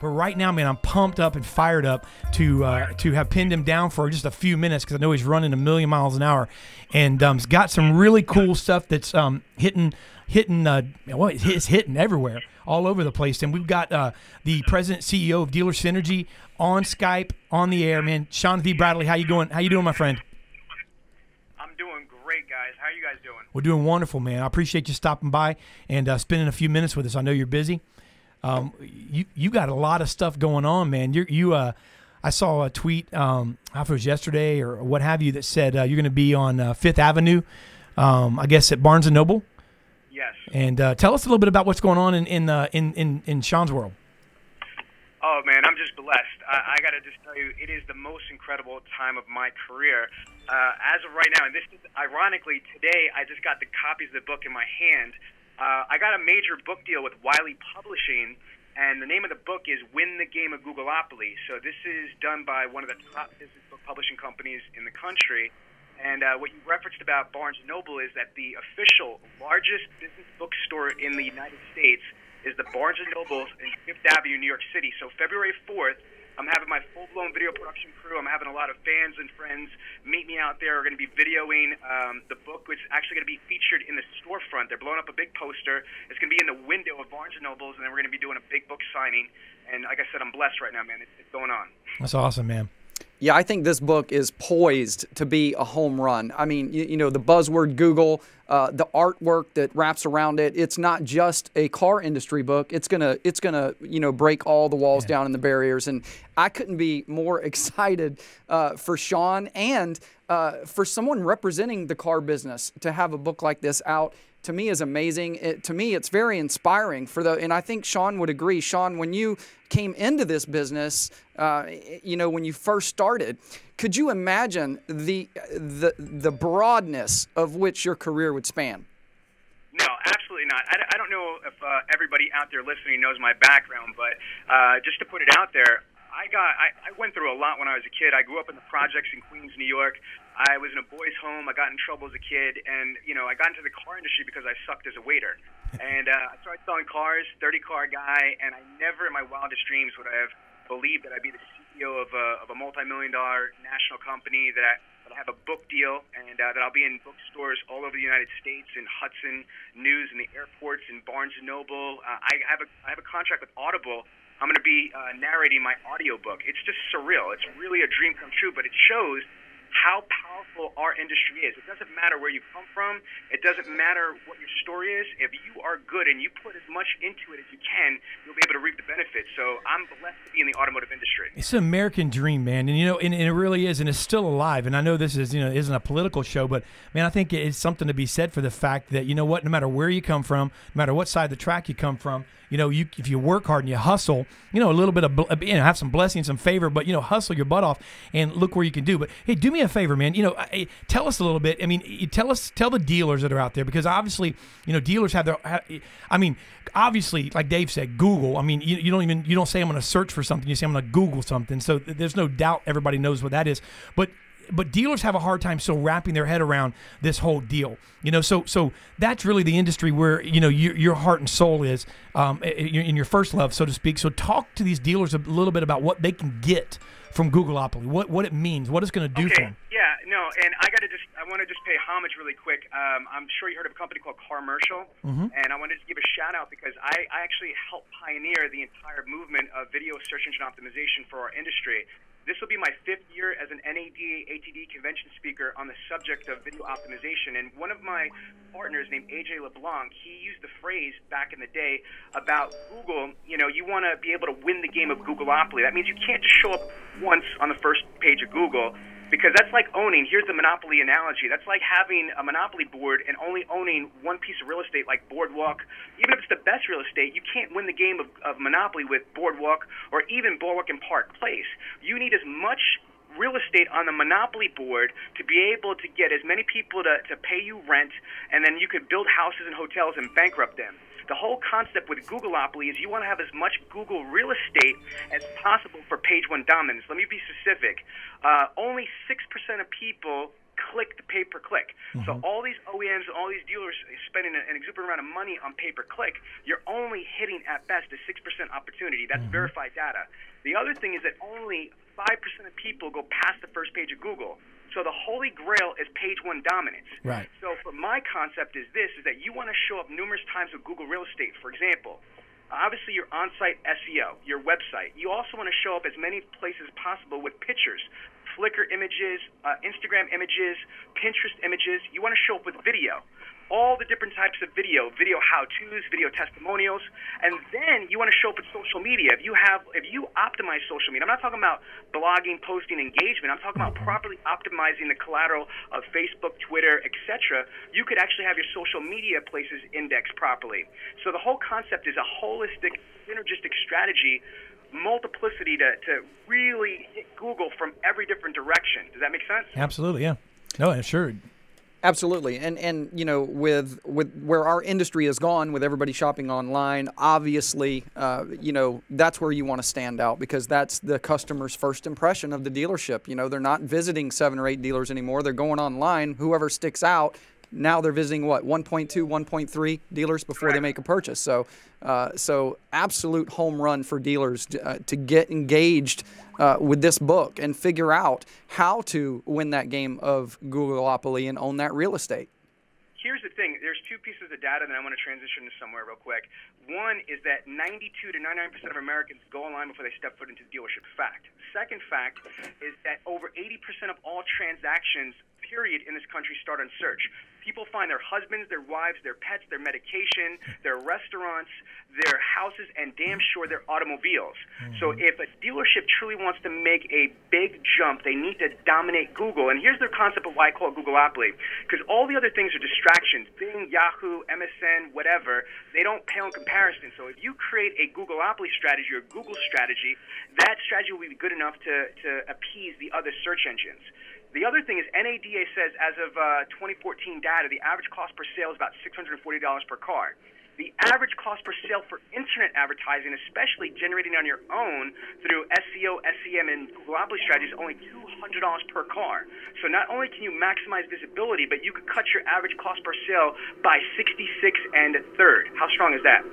But right now, man, I'm pumped up and fired up to have pinned him down for just a few minutes because I know he's running a million miles an hour, and he's got some really cool stuff that's hitting it's hitting everywhere, all over the place. And we've got the president CEO of Dealer Synergy on Skype, on the air, man. Sean V. Bradley, how you doing? How you doing, my friend? I'm doing great, guys. How are you guys doing? We're doing wonderful, man. I appreciate you stopping by and spending a few minutes with us. I know you're busy. You got a lot of stuff going on, man. I saw a tweet, I don't know if it was yesterday or what have you, that said you're going to be on Fifth Avenue, I guess at Barnes & Noble. Yes. And tell us a little bit about what's going on in Sean's world. Oh, man, I'm just blessed. I got to just tell you, it is the most incredible time of my career. As of right now, and this is ironically, today I just got the copies of the book in my hand. I got a major book deal with Wiley Publishing, and the name of the book is Win the Game of Googleopoly. So this is done by one of the top business book publishing companies in the country. And what you referenced about Barnes & Noble is that the official largest business bookstore in the United States is the Barnes & Noble in Fifth Avenue, New York City. So February 4th, I'm having my full-blown video production crew. I'm having a lot of fans and friends meet me out there. We're going to be videoing the book, which is actually going to be featured in the storefront. They're blowing up a big poster. It's going to be in the window of Barnes & Noble's, and then we're going to be doing a big book signing. And like I said, I'm blessed right now, man. It's going on. That's awesome, man. Yeah, I think this book is poised to be a home run. I mean, you know, the buzzword Google, the artwork that wraps around it. It's not just a car industry book. It's gonna break all the walls down and the barriers. And I couldn't be more excited for Sean and for someone representing the car business to have a book like this out. To me, is amazing. To me, it's very inspiring and I think Sean would agree. Sean, when you came into this business, when you first started, could you imagine the broadness of which your career would span? No, absolutely not. I don't know if everybody out there listening knows my background, but just to put it out there, I went through a lot when I was a kid. I grew up in the projects in Queens, New York. I was in a boys' home. I got in trouble as a kid, and I got into the car industry because I sucked as a waiter. And I started selling cars, 30-car guy, and I never in my wildest dreams would I have believed that I'd be the CEO of a multi-million-dollar national company, that I have a book deal, and that I'll be in bookstores all over the United States, in Hudson News, in the airports, in Barnes & Noble. I have a contract with Audible. I'm going to be narrating my audiobook. It's just surreal. It's really a dream come true, but it shows how powerful our industry is. It doesn't matter where you come from. It doesn't matter what your story is. If you are good and you put as much into it as you can, you'll be able to reap the benefits. So I'm blessed to be in the automotive industry. It's an American dream, man, and and it really is, and it's still alive. And I know this is isn't a political show, but man, I think it's something to be said for the fact that no matter where you come from, no matter what side of the track you come from, if you work hard and you hustle, a little bit of have some blessings, some favor, but hustle your butt off and look where you can do. But hey, do me a favor, man. Tell us a little bit. I mean, tell the dealers that are out there, because obviously, dealers have their. I mean, obviously, like Dave said, Google. I mean, you don't say I'm going to search for something. You say I'm going to Google something. So there's no doubt everybody knows what that is. But dealers have a hard time still wrapping their head around this whole deal. So that's really the industry where your heart and soul is, in your first love, so to speak. So talk to these dealers a little bit about what they can get from Googleopoly, what it means, what it's going to do for them. Yeah, no, and I want to just pay homage really quick. I'm sure you heard of a company called Carmercial, and I wanted to give a shout out because I actually helped pioneer the entire movement of video search engine optimization for our industry. This will be my 5th year as an NADA ATD convention speaker on the subject of video optimization. And one of my partners named AJ LeBlanc, he used the phrase back in the day about Google, you want to be able to win the game of Googleopoly. That means you can't just show up once on the first page of Google, because that's like owning, here's the monopoly analogy, that's like having a monopoly board and only owning one piece of real estate like Boardwalk. Even if it's the best real estate, you can't win the game of monopoly with Boardwalk or even Boardwalk and Park Place. You need as much real estate on the monopoly board to be able to get as many people to pay you rent, and then you could build houses and hotels and bankrupt them. The whole concept with Googleopoly is you want to have as much Google real estate as possible for page 1 dominance. Let me be specific. Only 6% of people click the pay-per-click. So all these OEMs and all these dealers spending an exuberant amount of money on pay-per-click, you're only hitting at best a 6% opportunity. That's verified data. The other thing is that only 5% of people go past the first page of Google. So the holy grail is page one dominance. Right. So for my concept is this, is that you want to show up numerous times with Google Real Estate. For example, obviously your on-site SEO, your website. You also want to show up as many places as possible with pictures, Flickr images, Instagram images, Pinterest images. You want to show up with video. All the different types of video how-tos, video testimonials, and then you want to show up with social media. If you optimize social media, I'm not talking about blogging, posting, engagement. I'm talking about properly optimizing the collateral of Facebook, Twitter, etc. You could actually have your social media places indexed properly. So the whole concept is a holistic, synergistic strategy, multiplicity to really hit Google from every different direction. Does that make sense? Absolutely, yeah. No, sure. Absolutely, and you know, with where our industry has gone, with everybody shopping online, obviously, you know, that's where you want to stand out, because that's the customer's first impression of the dealership. You know, they're not visiting 7 or 8 dealers anymore; they're going online. Whoever sticks out, now they're visiting what 1.2, 1.3 dealers before they make a purchase. So, so absolute home run for dealers to get engaged with this book and figure out how to win that game of Googleopoly and own that real estate. Here's the thing. There's 2 pieces of data that I want to transition to somewhere real quick. One is that 92 to 99% of Americans go online before they step foot into the dealership. Fact. Second fact is that over 80% of all transactions, period, in this country start on search. People find their husbands, their wives, their pets, their medication, their restaurants, their houses, and damn sure their automobiles. So if a dealership truly wants to make a big jump, they need to dominate Google. And here's the concept of why I call it Googleopoly. Because all the other things are distractions. Bing, Yahoo, MSN, whatever, they don't pale in comparison. So if you create a Googleopoly strategy or Google strategy, that strategy will be good enough to appease the other search engines. The other thing is NADA says as of 2014 data, the average cost per sale is about $640 per car. The average cost per sale for internet advertising, especially generating on your own through SEO, SEM, and Googleopoly strategies, is only $200 per car. So not only can you maximize visibility, but you could cut your average cost per sale by 66 and a third. How strong is that?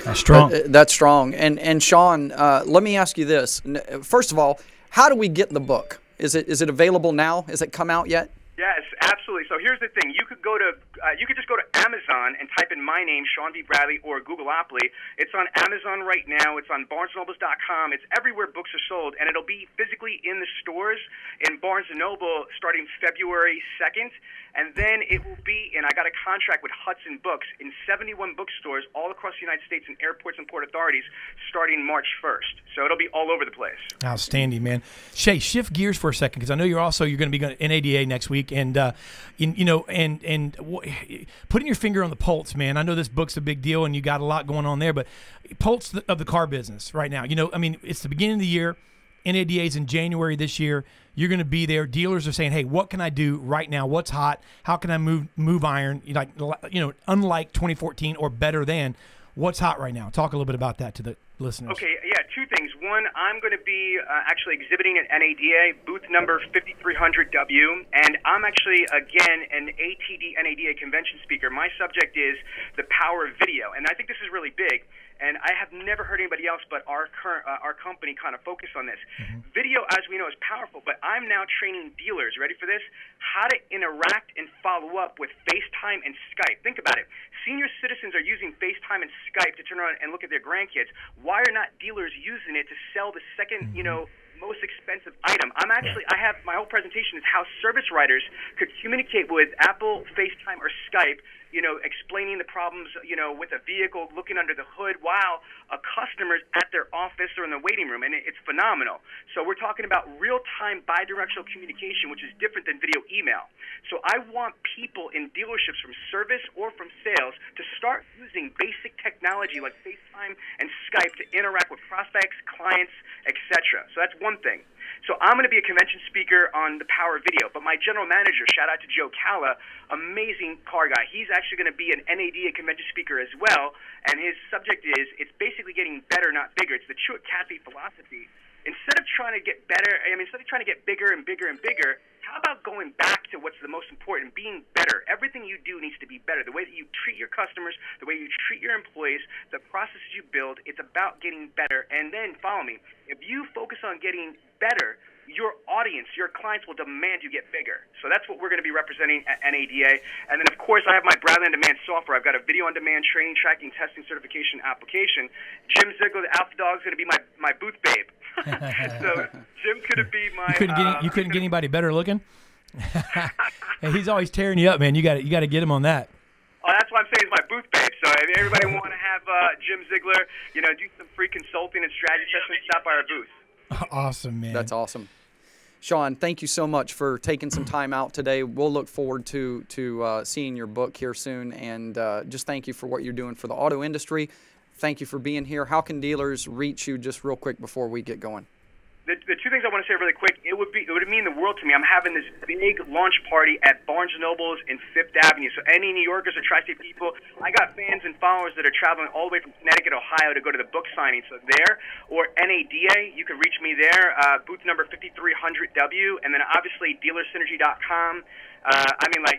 That's strong. That's strong. And Sean, let me ask you this. First of all, how do we get the book? Is it available now? Has it come out yet? Yes, absolutely. So here's the thing: you could just go to Amazon and type in my name, Sean V. Bradley, or Googleopoly. It's on Amazon right now. It's on BarnesandNobles.com. It's everywhere books are sold, and it'll be physically in the stores in Barnes & Noble starting February 2nd. And then it will be, and I got a contract with Hudson Books in 71 bookstores all across the United States and airports and port authorities starting March 1st. So it'll be all over the place. Outstanding, man. Shay, shift gears for a second, because I know you're going to be going to NADA next week, and putting your finger on the pulse, man. I know this book's a big deal, and you got a lot going on there, but pulse of the car business right now. You know, I mean, it's the beginning of the year. NADA's in January this year. You're going to be there. Dealers are saying, "Hey, what can I do right now? What's hot? How can I move iron? Like, you know, unlike 2014 or better than, what's hot right now?" Talk a little bit about that to the listeners. Okay, yeah, 2 things. One, I'm going to be actually exhibiting at NADA, booth number 5300W, and I'm actually, again, an ATD NADA convention speaker. My subject is the power of video, and I think this is really big. And I have never heard anybody else but our company kind of focus on this. Video, as we know, is powerful, but I'm now training dealers, ready for this, how to interact and follow up with FaceTime and Skype. Think about it. Senior citizens are using FaceTime and Skype to turn around and look at their grandkids. Why are not dealers using it to sell the second, you know, most expensive item? I have my whole presentation is how service writers could communicate with Apple, FaceTime, or Skype, you know, explaining the problems, you know, with a vehicle, looking under the hood while a customer's at their office or in the waiting room, and it's phenomenal. So we're talking about real-time bidirectional communication, which is different than video email. So I want people in dealerships from service or from sales to start using basic technology like FaceTime and Skype to interact with prospects, clients, etc. So that's one thing. So I'm going to be a convention speaker on the power of video, but my general manager, shout out to Joe Calla, amazing car guy. He's actually going to be an NADA convention speaker as well, and his subject is, it's basically getting better, not bigger. It's the Truett Cathy philosophy. Instead of trying to get better, instead of trying to get bigger and bigger and bigger, How about going back to what's the most important, being better? Everything you do needs to be better. The way that you treat your customers, the way you treat your employees, the processes you build, it's about getting better. And then, follow me, if you focus on getting better, your audience, your clients will demand you get bigger. So that's what we're going to be representing at NADA. And then, of course, I have my Bradley On Demand software. I've got a video-on-demand training, tracking, testing, certification application. Jim Ziegler, the Alpha Dog, is going to be my booth babe. So Jim's going to be my... You couldn't get anybody better looking? Hey, he's always tearing you up, man. You got to get him on that. Oh, that's what I'm saying is my booth babe. So if everybody want to have Jim Ziegler, do some free consulting and strategy sessions, stop by our booth. Awesome, man. That's awesome. Sean, thank you so much for taking some time out today. We'll look forward to seeing your book here soon, and just thank you for what you're doing for the auto industry. Thank you for being here. How can dealers reach you just real quick before we get going? The two things I want to say really quick, it would mean the world to me. I'm having this big launch party at Barnes & Noble's in Fifth Avenue. So any New Yorkers or tri-state people, I got fans and followers that are traveling all the way from Connecticut, Ohio to go to the book signing. So there, or NADA, you can reach me there, booth number 5300W, and then obviously dealersynergy.com.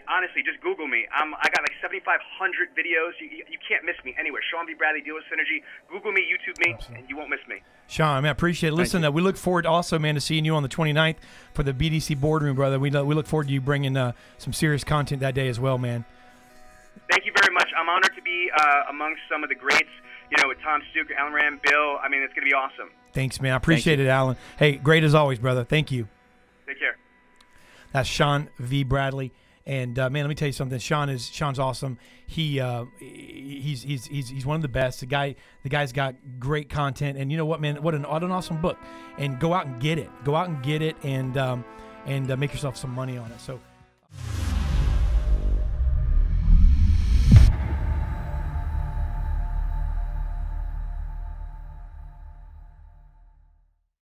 Honestly, just Google me. I got like 7,500 videos. You can't miss me anywhere. Sean V. Bradley, Dealer Synergy. Google me, YouTube me, and you won't miss me. Sean, man, I appreciate it. Listen, we look forward also, man, to seeing you on the 29th for the BDC boardroom, brother. We look forward to you bringing some serious content that day as well, man. Thank you very much. I'm honored to be amongst some of the greats, with Tom Stuker, Alan Ram, Bill. I mean, it's going to be awesome. Thanks, man. I appreciate it, Alan. Hey, great as always, brother. Thank you. Take care. That's Sean V. Bradley, and man, let me tell you something. Sean's awesome. He's one of the best. The guy's got great content, and you know what, man? What an awesome book. And go out and get it. Go out and get it, and make yourself some money on it. So.